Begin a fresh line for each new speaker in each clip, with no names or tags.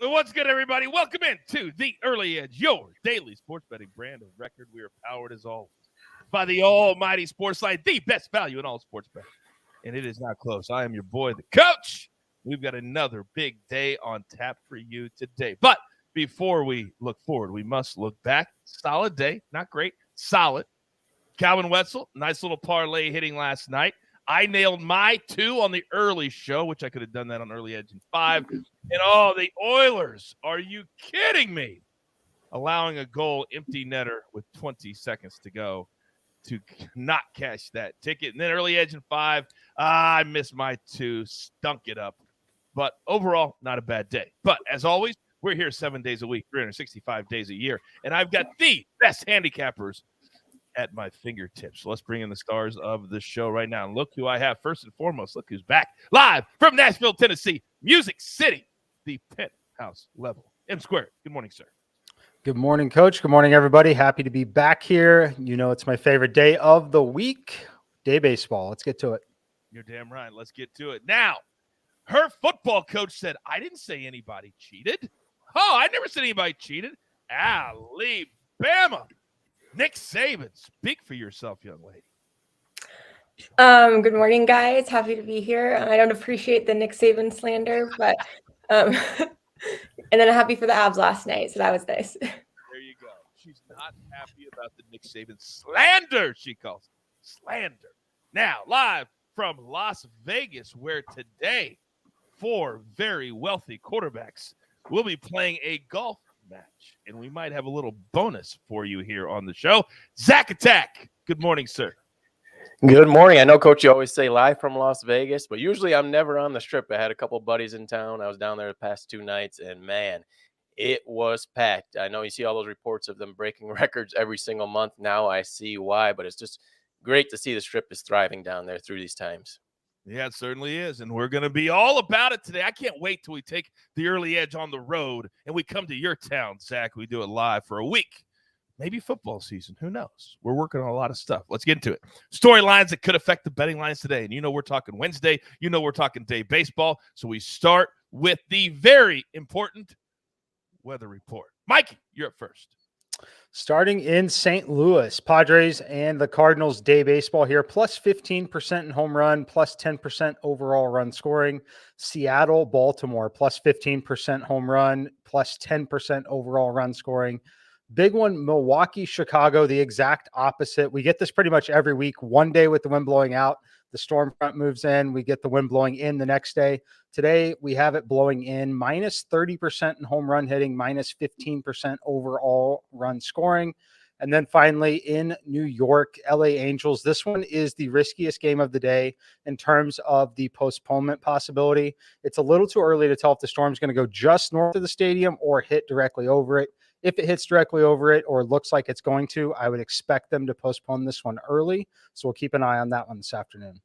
So what's good, everybody? Welcome in to The Early Edge, your daily sports betting brand of record. We are powered, as always, by the almighty SportsLine, the best value in all sports betting. And it is not close. I am your boy, the coach. We've got another big day on tap for you today. But before we look forward, we must look back. Solid day. Not great. Solid. Calvin Wetzel, nice little parlay hitting last night. I nailed my 2 on the early show, which I could have done that on Early Edge in 5. And the Oilers, are you kidding me? Allowing a goal, empty netter with 20 seconds to go to not cash that ticket. And then Early Edge in 5, I missed my 2, stunk it up. But overall, not a bad day. But as always, we're here 7 days a week, 365 days a year. And I've got the best handicappers at my fingertips. So let's bring in the stars of the show right now. And look who I have first and foremost. Look who's back live from Nashville, Tennessee, Music City, the penthouse level. M Squared. Good morning, sir.
Good morning, Coach. Good morning, everybody. Happy to be back here. You know, it's my favorite day of the week, day baseball. Let's get to it.
You're damn right. Let's get to it. Now, her football coach said, I didn't say anybody cheated. Oh, I never said anybody cheated. Alabama. Nick Saban, speak for yourself, young lady.
Good morning, guys. Happy to be here. I don't appreciate the Nick Saban slander, but and then I'm happy for the Abs last night, so that was nice.
There you go. She's not happy about the Nick Saban slander, she calls it. Slander. Now, live from Las Vegas, where today 4 very wealthy quarterbacks will be playing a golf match, and we might have a little bonus for you here on the show. Zach Attack, good morning, sir.
Good morning. I know, Coach, you always say live from Las Vegas, but usually I'm never on the Strip. I had a couple buddies in town. I was down there the past 2 nights, and man, it was packed. I know you see all those reports of them breaking records every single month. Now I see why, but it's just great to see the Strip is thriving down there through these times.
Yeah, it certainly is, and we're going to be all about it today. I can't wait till we take the Early Edge on the road, and we come to your town, Zach. We do it live for a week, maybe football season. Who knows? We're working on a lot of stuff. Let's get into it. Storylines that could affect the betting lines today, and you know we're talking Wednesday. You know we're talking day baseball, so we start with the very important weather report. Mikey, you're up first.
Starting in St. Louis, Padres and the Cardinals day baseball here, plus 15% in home run, plus 10% overall run scoring. Seattle, Baltimore, plus 15% home run, plus 10% overall run scoring. Big one, Milwaukee, Chicago, the exact opposite. We get this pretty much every week. One day with the wind blowing out, the storm front moves in. We get the wind blowing in the next day. Today, we have it blowing in, minus 30% in home run hitting, minus 15% overall run scoring. And then finally, in New York, LA Angels. This one is the riskiest game of the day in terms of the postponement possibility. It's a little too early to tell if the storm's going to go just north of the stadium or hit directly over it. If it hits directly over it or looks like it's going to, I would expect them to postpone this one early. So we'll keep an eye on that one this afternoon.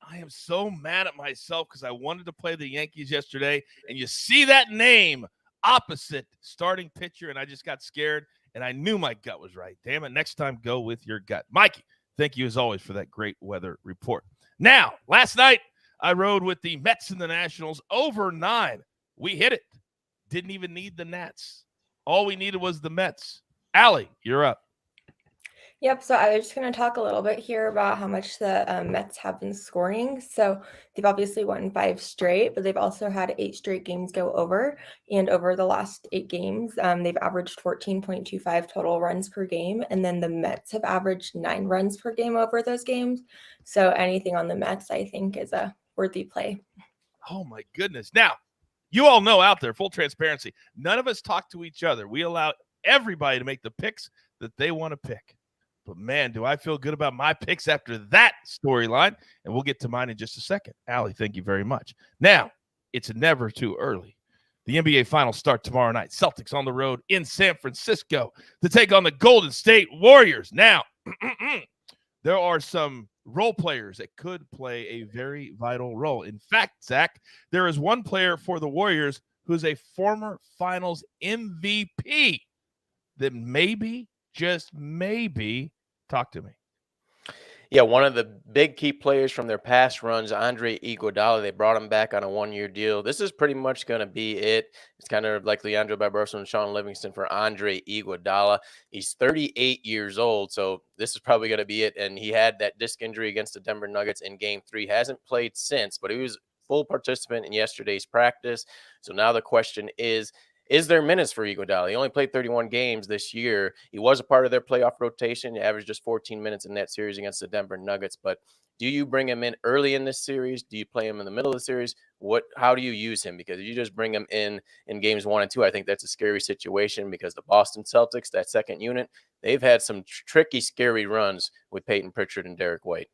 I am so mad at myself because I wanted to play the Yankees yesterday, and you see that name opposite starting pitcher, and I just got scared, and I knew my gut was right. Damn it, next time go with your gut. Mikey, thank you as always for that great weather report. Now, last night, I rode with the Mets and the Nationals over 9. We hit it. Didn't even need the Nats. All we needed was the Mets. Allie, you're up.
Yep, so I was just going to talk a little bit here about how much the Mets have been scoring. So they've obviously won 5 straight, but they've also had 8 straight games go over. And over the last 8 games, they've averaged 14.25 total runs per game. And then the Mets have averaged 9 runs per game over those games. So anything on the Mets, I think, is a worthy play.
Oh, my goodness. Now, you all know out there, full transparency, none of us talk to each other. We allow everybody to make the picks that they want to pick. But, man, do I feel good about my picks after that storyline. And we'll get to mine in just a second. Allie, thank you very much. Now, it's never too early. The NBA Finals start tomorrow night. Celtics on the road in San Francisco to take on the Golden State Warriors. Now, there are some role players that could play a very vital role. In fact, Zach, there is one player for the Warriors who's a former Finals MVP that maybe, just maybe, talk to me.
Yeah, one of the big key players from their past runs, Andre Iguodala, they brought him back on a one-year deal. This is pretty much going to be it. It's kind of like Leandro Barbaros and Sean Livingston for Andre Iguodala. He's 38 years old, so this is probably going to be it. And he had that disc injury against the Denver Nuggets in Game 3. Hasn't played since, but he was full participant in yesterday's practice. So now the question is there minutes for Iguodala? He only played 31 games this year. He was a part of their playoff rotation. He averaged just 14 minutes in that series against the Denver Nuggets. But do you bring him in early in this series? Do you play him in the middle of the series? How do you use him? Because if you just bring him in games 1 and 2, I think that's a scary situation because the Boston Celtics, that second unit, they've had some tricky, scary runs with Peyton Pritchard and Derek White.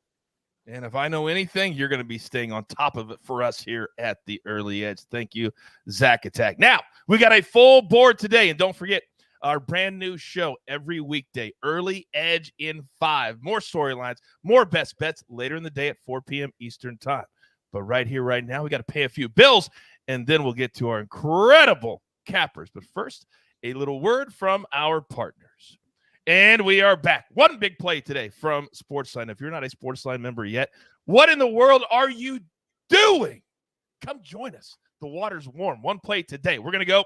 And if I know anything, you're going to be staying on top of it for us here at the Early Edge. Thank you, Zach Attack. Now, we got a full board today. And don't forget, our brand new show every weekday, Early Edge in 5. More storylines, more best bets later in the day at 4 p.m. Eastern time. But right here, right now, we got to pay a few bills, and then we'll get to our incredible cappers. But first, a little word from our partners. And we are back. One big play today from SportsLine. If you're not a SportsLine member yet, what in the world are you doing? Come join us. The water's warm. One play today. We're going to go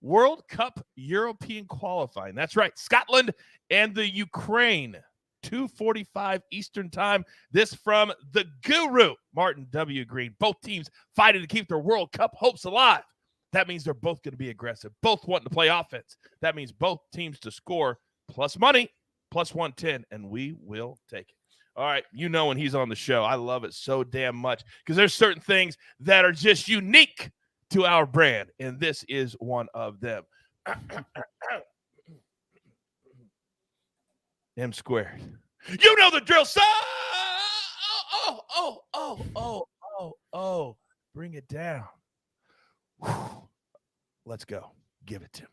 World Cup European qualifying. That's right. Scotland and the Ukraine. 2:45 Eastern time. This from the guru, Martin W. Green. Both teams fighting to keep their World Cup hopes alive. That means they're both going to be aggressive. Both wanting to play offense. That means both teams to score plus money, plus 110, and we will take it. All right, you know when he's on the show. I love it so damn much because there's certain things that are just unique to our brand, and this is one of them. M squared. You know the drill, son. Oh. Bring it down. Whew. Let's go. Give it to me.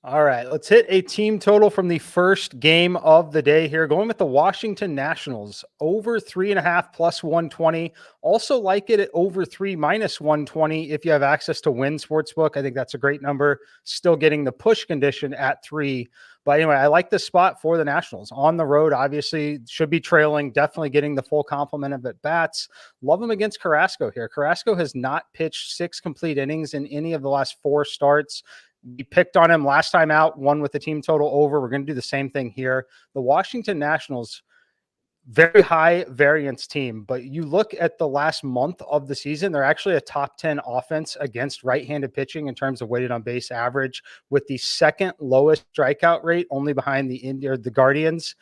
All right, let's hit a team total from the first game of the day here. Going with the Washington Nationals, over 3.5 plus 120. Also like it at over 3 minus 120 if you have access to Win Sportsbook. I think that's a great number. Still getting the push condition at 3. But anyway, I like this spot for the Nationals. On the road, obviously, should be trailing, definitely getting the full complement of at-bats. Love him against Carrasco here. Carrasco has not pitched 6 complete innings in any of the last 4 starts. We picked on him last time out, won with the team total over. We're going to do the same thing here. The Washington Nationals, very high variance team, but you look at the last month of the season, they're actually a top 10 offense against right-handed pitching in terms of weighted on base average, with the second lowest strikeout rate, only behind the Guardians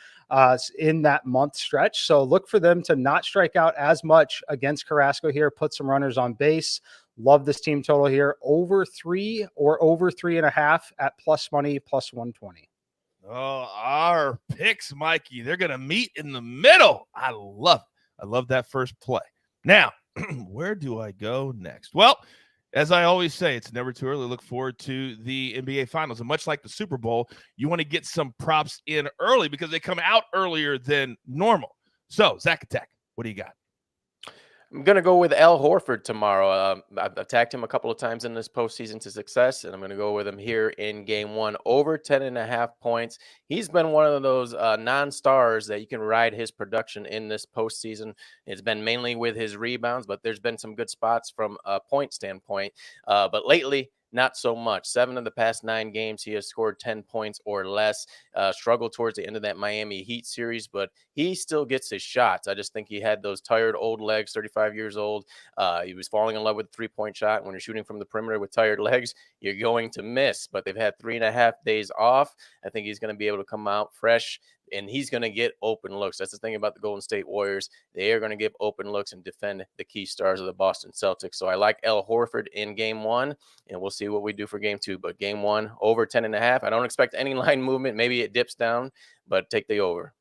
in that month stretch. So look for them to not strike out as much against Carrasco here, put some runners on base. Love this team total here, over 3 or over 3.5 at plus money, plus 120.
Oh, our picks, Mikey, they're going to meet in the middle. I love it. I love that first play. Now, where do I go next? Well, as I always say, it's never too early to look forward to the NBA Finals. And much like the Super Bowl, you want to get some props in early because they come out earlier than normal. So, Zach Attack, what do you got?
I'm going to go with Al Horford tomorrow. I've attacked him a couple of times in this postseason to success, and I'm going to go with him here in game 1, over 10.5 points. He's been one of those non-stars that you can ride his production in this postseason. It's been mainly with his rebounds, but there's been some good spots from a point standpoint. But lately, not so much. 7 of the past 9 games, he has scored 10 points or less. Struggled towards the end of that Miami Heat series, but he still gets his shots. I just think he had those tired old legs, 35 years old. He was falling in love with the 3-point shot. When you're shooting from the perimeter with tired legs, you're going to miss. But they've had 3.5 days off. I think he's going to be able to come out fresh, and he's going to get open looks. That's the thing about the Golden State Warriors. They are going to give open looks and defend the key stars of the Boston Celtics. So I like Al Horford in game 1, and we'll see what we do for game 2. But game 1, over 10.5. I don't expect any line movement. Maybe it dips down, but take the over.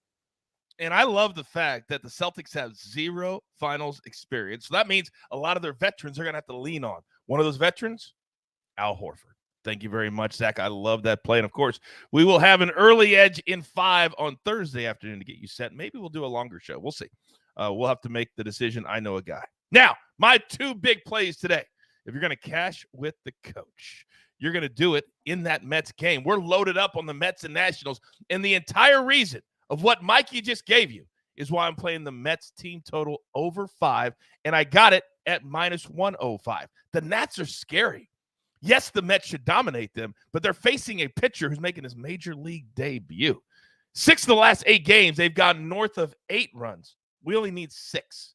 And I love the fact that the Celtics have 0 finals experience. So that means a lot of their veterans are going to have to lean on. One of those veterans, Al Horford. Thank you very much, Zach. I love that play. And, of course, we will have an early edge in 5 on Thursday afternoon to get you set. Maybe we'll do a longer show. We'll see. We'll have to make the decision. I know a guy. Now, my 2 big plays today. If you're going to cash with the coach, you're going to do it in that Mets game. We're loaded up on the Mets and Nationals. And the entire reason of what Mikey just gave you is why I'm playing the Mets team total over 5, and I got it at -105. The Nats are scary. Yes, the Mets should dominate them, but they're facing a pitcher who's making his major league debut. 6 of the last 8 games, they've gotten north of 8 runs. We only need 6.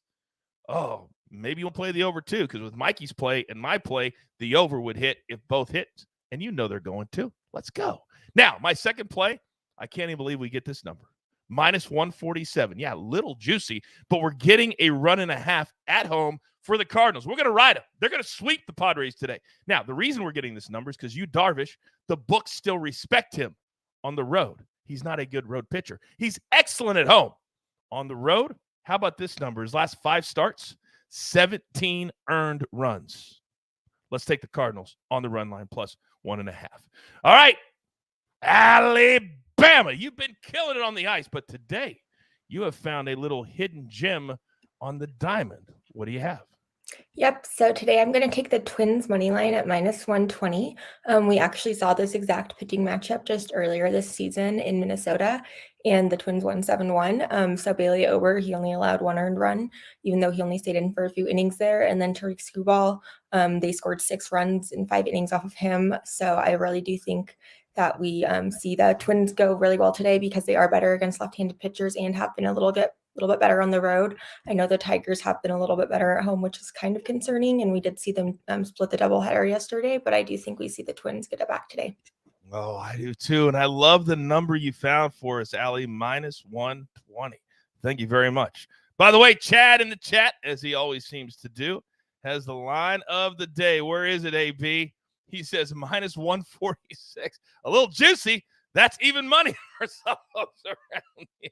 Oh, maybe you'll play the over too, because with Mikey's play and my play, the over would hit if both hit, and you know they're going to. Let's go. Now, my second play, I can't even believe we get this number. -147. Yeah, a little juicy, but we're getting a 1.5 at home for the Cardinals. We're going to ride them. They're going to sweep the Padres today. Now, the reason we're getting this number is because Darvish, the books still respect him on the road. He's not a good road pitcher. He's excellent at home. On the road, how about this number? His last 5 starts, 17 earned runs. Let's take the Cardinals on the run line +1.5. All right, Alabama, you've been killing it on the ice, but today you have found a little hidden gem on the diamond. What do you have?
Yep. So today I'm going to take the Twins money line at -120. We actually saw this exact pitching matchup just earlier this season in Minnesota, and the Twins won 7-1. So Bailey Ober, he only allowed 1 earned run, even though he only stayed in for a few innings there. And then Tariq Skubal, they scored 6 runs in 5 innings off of him. So I really do think that we see the Twins go really well today because they are better against left-handed pitchers and have been a little bit better on the road. I know the Tigers have been a little bit better at home, which is kind of concerning, and we did see them split the doubleheader yesterday, but I do think we see the Twins get it back today.
Oh, I do too, and I love the number you found for us, Allie, -120. Thank you very much. By the way, Chad in the chat, as he always seems to do, has the line of the day. Where is it, AB? He says -146. A little juicy. That's even money for some folks around here.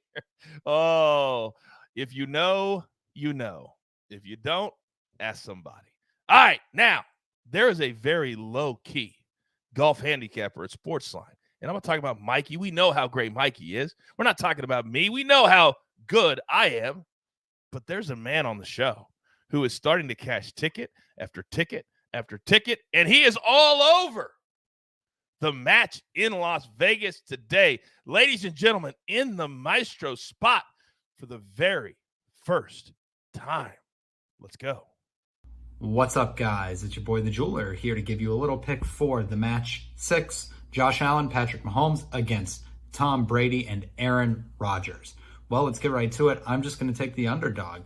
Oh, if you know, you know. If you don't, ask somebody. All right, now, there is a very low-key golf handicapper at SportsLine. And I'm going to talk about Mikey. We know how great Mikey is. We're not talking about me. We know how good I am. But there's a man on the show who is starting to cash ticket after ticket after ticket, and he is all over the match in Las Vegas today. Ladies and gentlemen, in the Maestro spot for the very first time. Let's go.
What's up, guys? It's your boy, the Jeweler, here to give you a little pick for the match 6. Josh Allen, Patrick Mahomes against Tom Brady and Aaron Rodgers. Well, let's get right to it. I'm just going to take the underdog.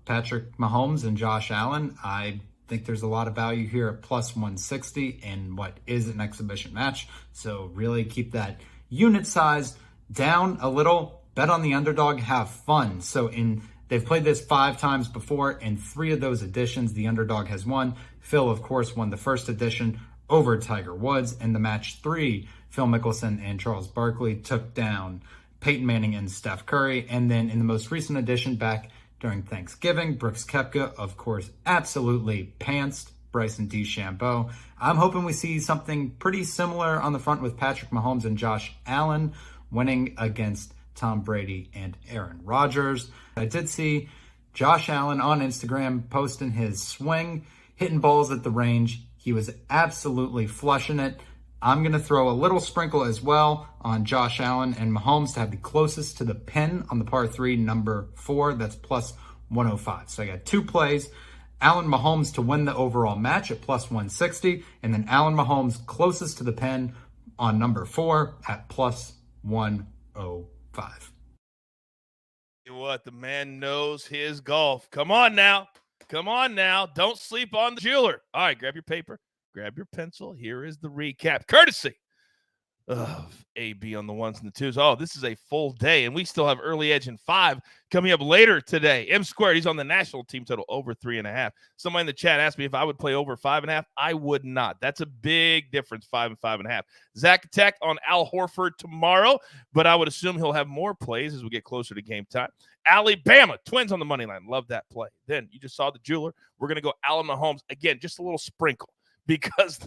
Patrick Mahomes and Josh Allen, I think there's a lot of value here at +160 in what is an exhibition match. So really keep that unit size down a little. Bet on the underdog, have fun. So they've played this 5 times before. In 3 of those editions, the underdog has won. Phil, of course, won the first edition over Tiger Woods. In the match 3, Phil Mickelson and Charles Barkley took down Peyton Manning and Steph Curry. And then in the most recent edition, back during Thanksgiving, Brooks Koepka, of course, absolutely pantsed Bryson DeChambeau. I'm hoping we see something pretty similar on the front with Patrick Mahomes and Josh Allen winning against Tom Brady and Aaron Rodgers. I did see Josh Allen on Instagram posting his swing, hitting balls at the range. He was absolutely flushing it. I'm going to throw a little sprinkle as well on Josh Allen and Mahomes to have the closest to the pin on the par 3, number 4. That's +105. So I got 2 plays. Allen Mahomes to win the overall match at +160. And then Allen Mahomes closest to the pin on number 4 at +105.
What? The man knows his golf. Come on now. Come on now. Don't sleep on the Jeweler. All right, grab your paper. Grab your pencil. Here is the recap, courtesy of AB on the 1s and the 2s. Oh, this is a full day, and we still have early edge in 5 coming up later today. M Squared, he's on the national team total over 3.5. Somebody in the chat asked me if I would play over 5.5. I would not. That's a big difference, 5 and 5.5. Zach Tech on Al Horford tomorrow, but I would assume he'll have more plays as we get closer to game time. Alabama, Twins on the money line. Love that play. Then you just saw the Jeweler. We're going to go Allen Mahomes. Again, just a little sprinkle, because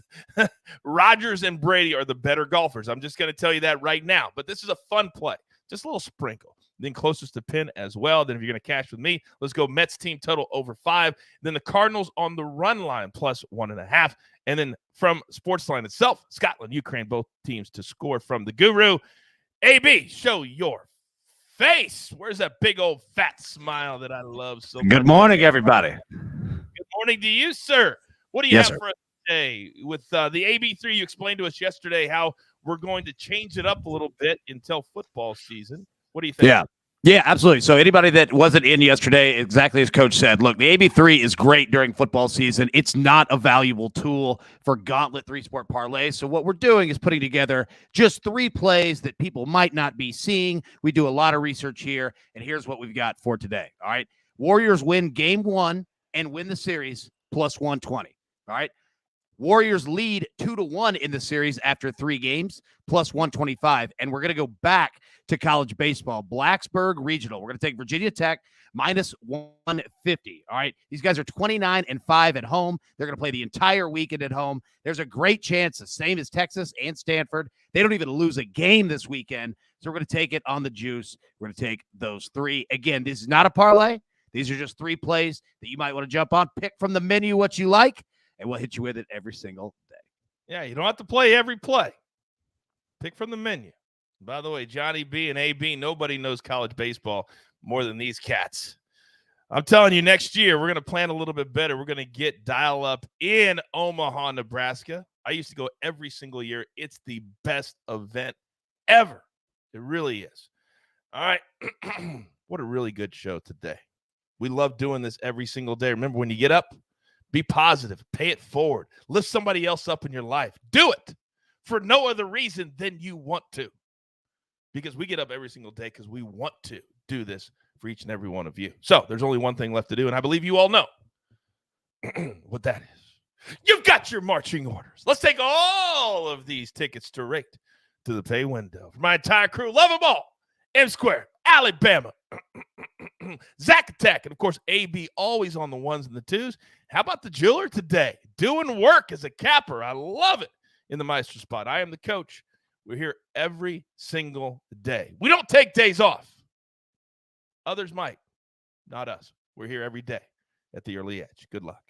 Rodgers and Brady are the better golfers. I'm just going to tell you that right now. But this is a fun play. Just a little sprinkle. Then closest to pin as well. Then if you're going to cash with me, let's go Mets team total over 5. Then the Cardinals on the run line +1.5. And then from SportsLine itself, Scotland, Ukraine, both teams to score from the Guru. AB, show your face? Where's that big old fat smile that I love so much?
Good morning, everybody.
Good morning to you, sir. What do you
Yes,
have
sir.
for us today? With the AB3, you explained to us yesterday how we're going to change it up a little bit until football season. What do you think?
Yeah, absolutely. So anybody that wasn't in yesterday, exactly as Coach said, look, the AB3 is great during football season. It's not a valuable tool for Gauntlet 3-sport parlays. So what we're doing is putting together just 3 plays that people might not be seeing. We do a lot of research here, and here's what we've got for today. All right. Warriors win game 1 and win the series plus 120. All right. Warriors lead 2-1 in the series after 3 games, plus 125. And we're going to go back to college baseball. Blacksburg Regional. We're going to take Virginia Tech minus 150. All right. These guys are 29-5 at home. They're going to play the entire weekend at home. There's a great chance, the same as Texas and Stanford. They don't even lose a game this weekend. So we're going to take it on the juice. We're going to take those 3. Again, this is not a parlay. These are just 3 plays that you might want to jump on. Pick from the menu what you like, and we'll hit you with it every single day.
Yeah, you don't have to play every play. Pick from the menu. By the way, Johnny B and AB, nobody knows college baseball more than these cats. I'm telling you, next year, we're going to plan a little bit better. We're going to get dial-up in Omaha, Nebraska. I used to go every single year. It's the best event ever. It really is. All right. What a really good show today. We love doing this every single day. Remember, when you get up, be positive. Pay it forward. Lift somebody else up in your life. Do it for no other reason than you want to. Because we get up every single day because we want to do this for each and every one of you. So there's only one thing left to do, and I believe you all know what that is. You've got your marching orders. Let's take all of these tickets straight to the pay window. For my entire crew, love them all. M Square, Alabama, Zach Attack, and of course, AB, always on the 1s and the 2s. How about the jeweler today? Doing work as a capper. I love it in the Meister spot. I am the coach. We're here every single day. We don't take days off. Others might. Not us. We're here every day at the early edge. Good luck.